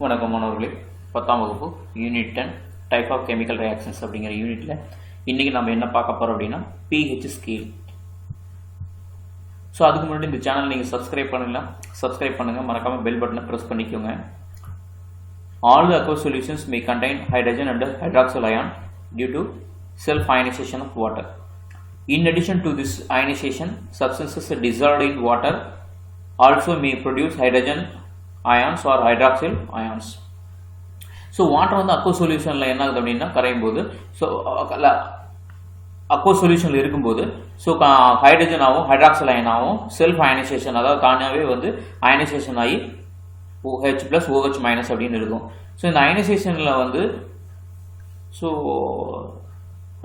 வணக்கம் மாணவர்களே, 10ஆம் வகுப்பு unit 10 type of chemical reactions அப்படிங்கிற யூனிட்ல இன்னைக்கு நம்ம என்ன பார்க்க போறோம் அப்படின்னா pH ஸ்கேல். ஸோ அதுக்கு முன்னாடி இந்த சேனல் நீங்கள் சப்ஸ்கிரைப் பண்ணுங்க, மறக்காம பெல் பட்டனை ப்ரெஸ் பண்ணிக்கோங்க. All the aqueous solutions may contain hydrogen and hydroxyl ion due to self ionization of water. In addition to this ionization, substances dissolved in water also may produce hydrogen ions or hydroxyl ions. So water வந்து aqueous சொல்யூஷனில் என்ன ஆகுது அப்படின்னா கரையும் போது, so aqueous சொல்யூஷனில் இருக்கும்போது so ஹைட்ரஜனாகவும் hydroxyl அயனாகவும் self ionisation, அதாவது தானாகவே வந்து அயனைசேஷன் ஆகி OH + OH- அப்படின்னு இருக்கும். ஸோ இந்த அயனைசேஷனில் வந்து ஸோ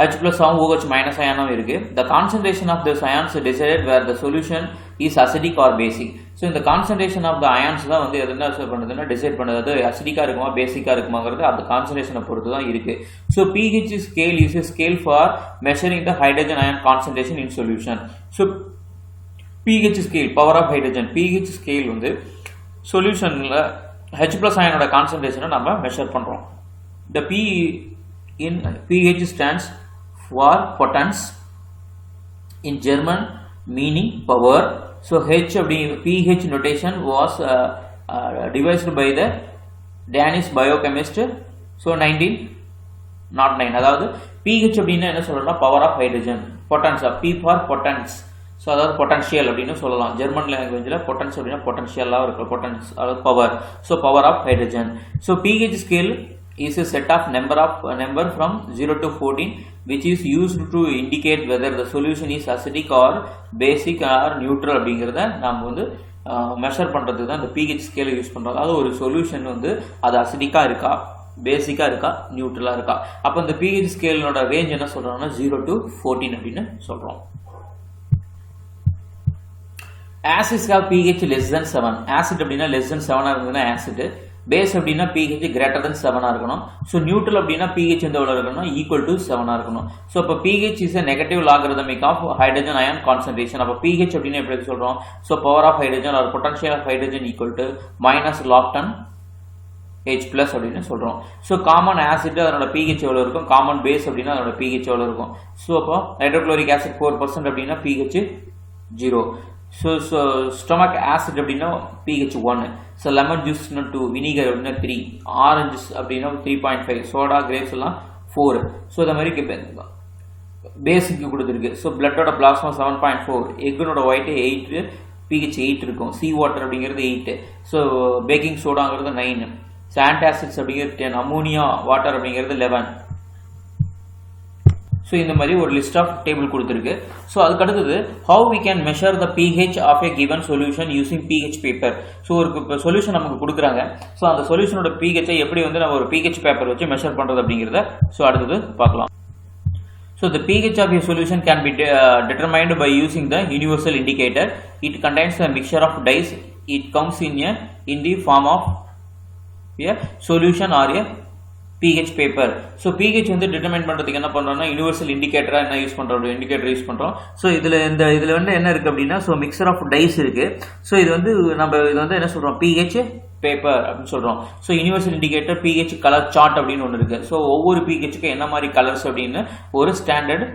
H+ ஆகவும் OH- அயனாகவும் இருக்கு. The concentration of the ions decided where the solution is acidic or basic. So இந்த கான்சன்ட்ரேஷன் ஆஃப் த அயான்ஸ் தான் வந்து எது என்ன பண்ணுறதுன்னா டிசைட் பண்ணுறது, அது அசிடிக்காக இருக்குமா பேசிக்காக இருக்குமாங்கிறது அந்த கான்சன்ட்ரேஷனை பொறுத்து தான் இருக்கு. So pH scale is a scale for measuring the hydrogen ion concentration in solution. So pH scale, power of hydrogen, pH scale வந்து சொல்யூஷனில் H+ அயனோட கான்சன்ட்ரேஷனை நம்ம மெஷர் பண்ணுறோம். The P in pH stands for potence, in German meaning power. So H pH notation was devised by the Danish biochemist so 1909. அதாவது pH அப்படின்னா என்ன சொல்றோம்னா power of hydrogen, potence, P for potence. So அதாவது potential அப்படின்னு சொல்லலாம். German லாங்குவேஜில் potence அப்படின்னா பொட்டன்ஷியலாக இருக்கு, பொட்டன்ஸ் அதாவது power. So power of hydrogen. So pH scale is a set of number from 0 to 14 which is used to indicate whether the solution is acidic or basic or neutral அப்படிங்கிறத நாம் வந்து measure பண்ணுறதுக்கு தான் இந்த pH ஸ்கேலை use பண்ணுறோம். அதாவது ஒரு சொல்யூஷன் வந்து அது அசிடிக்காக இருக்கா, பேசிக்காக இருக்கா, நியூட்ரலாக இருக்கா. அப்போ இந்த pH ஸ்கேலோட ரேஞ்ச் என்ன சொல்கிறோம்னா 0 to 14 அப்படின்னு சொல்கிறோம். Acids have pH less than 7. Acid அப்படின்னா லெஸ் தென் 7 இருந்ததுன்னா ஆசிட், பேஸ் அப்படின்னா pH greater than 7 இருக்கணும். ஸோ நியூட்ரல் அப்படின்னா pH வந்து எவ்வளோ இருக்கணும், ஈக்குவல் டு 7 இருக்கணும். ஸோ இப்போ pH is a negative logarithmic of hydrogen ion concentration. அப்போ pH அப்படின்னு எப்படி சொல்கிறோம், so power of hydrogen or potential of hydrogen equal to -log10 H+ அப்படின்னு சொல்கிறோம். ஸோ காமன் ஆசிட் அதனோட pH எவ்வளோ இருக்கும், காமன் பேஸ் அப்படின்னா அதோட pH எவ்வளோ இருக்கும். ஸோ அப்போ ஹைட்ரோக்ளோரிக் ஆசிட் 4% அப்படின்னா pH 0. ஸோ ஸ்டொமக் ஆசிட் அப்படின்னா pH 1. So lemon juice 2, vinegar அப்படின்னா 3, ஆரஞ்சஸ் அப்படின்னா 3.5, சோடா கிரேப்ஸ் எல்லாம் 4. ஸோ இந்த மாதிரி பேஸுக்கு கொடுத்துருக்கு. ஸோ பிளட்டோட பிளாஸ்மா 7.4, எக்குனோட ஒயிட் 8, pH 8 இருக்கும். சி வாட்டர் அப்படிங்கிறது 8. ஸோ பேக்கிங் சோடாங்கிறது 9. ஸோ ஆன்டாசிட்ஸ் அப்படிங்கிறது 10, அமோனியா வாட்டர் அப்படிங்கிறது 11. ஸோ இந்த மாதிரி ஒரு லிஸ்ட் ஆஃப் டேபிள் கொடுத்துருக்கு. ஸோ அதுக்கு அடுத்தது how we can measure the pH of a given solution using pH paper. So ஒரு சொல்யூஷன் நமக்கு கொடுக்குறாங்க. ஸோ அந்த சொல்யூஷனோட pH எப்படி வந்து நம்ம ஒரு pH பேப்பர் வச்சு மெஷர் பண்ணுறது அப்படிங்கிறத ஸோ அடுத்தது பார்க்கலாம். So the pH of a solution can be determined by using the universal indicator. It contains a mixture of dyes. It comes in the form of a solution or a pH paper. So pH வந்து determine பண்ணுறதுக்கு என்ன பண்ணுறோம்னா universal இண்டிகேட்டராக என்ன use பண்ணுறோம், indicator use பண்ணுறோம். So இதில் வந்து என்ன இருக்குது அப்படின்னா ஸோ மிக்சர் ஆஃப் டைஸ் இருக்குது. ஸோ இது வந்து என்ன சொல்கிறோம், pH பேப்பர் அப்படின்னு சொல்கிறோம். So universal indicator pH colour chart அப்படின்னு ஒன்று இருக்குது. ஸோ ஒவ்வொரு pHக்கு என்ன மாதிரி கலர்ஸ் அப்படின்னு ஒரு ஸ்டாண்டர்ட்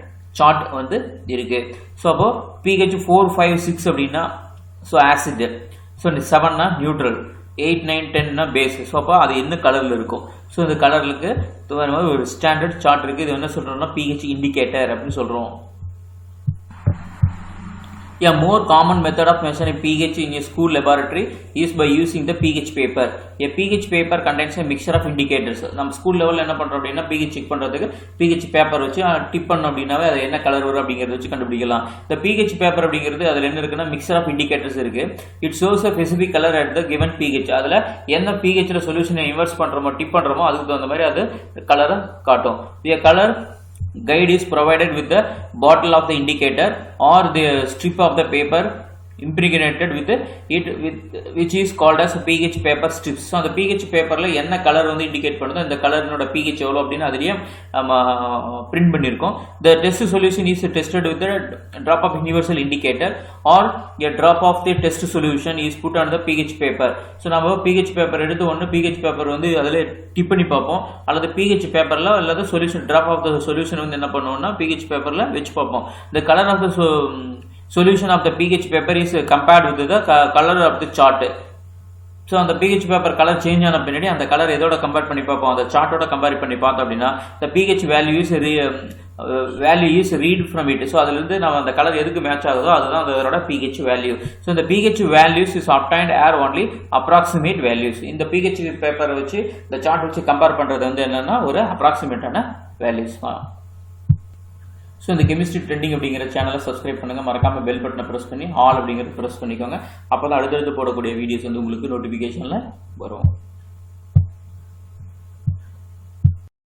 சார்ட் வந்து இருக்குது. ஸோ அப்போ pH 4, 5, 6 அப்படின்னா ஸோ ஆசிட், ஸோ 7னா நியூட்ரல், 8, 9, 10னா பேஸ். ஸோ அப்போ அது என்ன கலரில் இருக்கும். ஸோ இந்த கலருக்கு ஒரு ஸ்டாண்டர்ட் சார்ட் இருக்குது. இது என்ன சொல்கிறோம்னா pH இண்டிகேட்டர் அப்படின்னு சொல்கிறோம். A more common method of measuring pH in a school laboratory is by using the pH paper. A pH paper contains a mixture of indicators. நம்ம ஸ்கூல் லெவலில் என்ன பண்ணுறோம் அப்படின்னா pH செக் பண்ணுறதுக்கு pH பேப்பர் வச்சு tip பண்ணோம் அப்படின்னாவே அது என்ன கலர் வரும் அப்படிங்கிறத வச்சு கண்டுபிடிக்கலாம். இந்த pH பேப்பர் அப்படிங்கிறது அதில் என்ன இருக்குன்னா மிக்சர் ஆஃப் இண்டிகேட்டர்ஸ் இருக்குது. It shows a specific color at the given pH. அதில் என்ன pHல சொல்யூஷனை இன்வெர்ஸ் பண்ணுறோமோ டிப் பண்ணுறோமோ அதுக்கு தகுந்த மாதிரி அது கலரை காட்டும். A color guide is provided with the bottle of the indicator or the strip of the paper impregnated with it with which is called as pH paper strips. So அந்த pH பேப்பர்ல என்ன கலர் வந்து indicate பண்ணுதோ இந்த கலர்னோட pH எவ்வளவு அப்படினு அதுலயே print பண்ணிருக்கோம். The test solution is tested with a drop of universal indicator or a drop of the test solution is put on the pH paper. So நம்ம pH பேப்பர் எடுத்து ஒன்னு pH பேப்பர் வந்து அதுல tip பண்ணி பார்ப்போம் அல்லது pH பேப்பர்ல அல்லது solution drop of the solution வந்து என்ன பண்ணுவோம்னா pH பேப்பர்ல வெச்சு பார்ப்போம். The color of the solution of the pH paper is compared with the color of the chart. So அந்த pH paper color change ஆன பின்னாடி அந்த கலர் எதோட கம்பேர் பண்ணி பார்ப்போம், அந்த சார்ட்டோட கம்பேர் பண்ணி பார்த்தோம் அப்படின்னா the pH value is read from it. So அதுல இருந்து நம்ம அந்த கலர் எதுக்கு மேட்ச் ஆகுதோ அதுதான் அதோட pH value. So the pH values is obtained are only approximate values. இந்த pH paper வச்சு இந்த சார்ட் வச்சு கம்பேர் பண்றது வந்து என்னன்னா ஒரு அப்ராக்சிமேட்டான வேல்யூஸ். ஸோ இந்த கெமிஸ்ட்ரி ட்ரெண்டிங் அப்படிங்கிற சேனலை சப்ஸ்கிரைப் பண்ணுங்கள், மறக்காமல் பெல் பட்டனை ப்ரெஸ் பண்ணி ஆல் அப்படிங்கிறத ப்ரெஸ் பண்ணிக்கோங்க. அப்போ தான் அடுத்தடுத்து போடக்கூடிய வீடியோஸ் வந்து உங்களுக்கு நோட்டிஃபிகேஷனில் வரும்.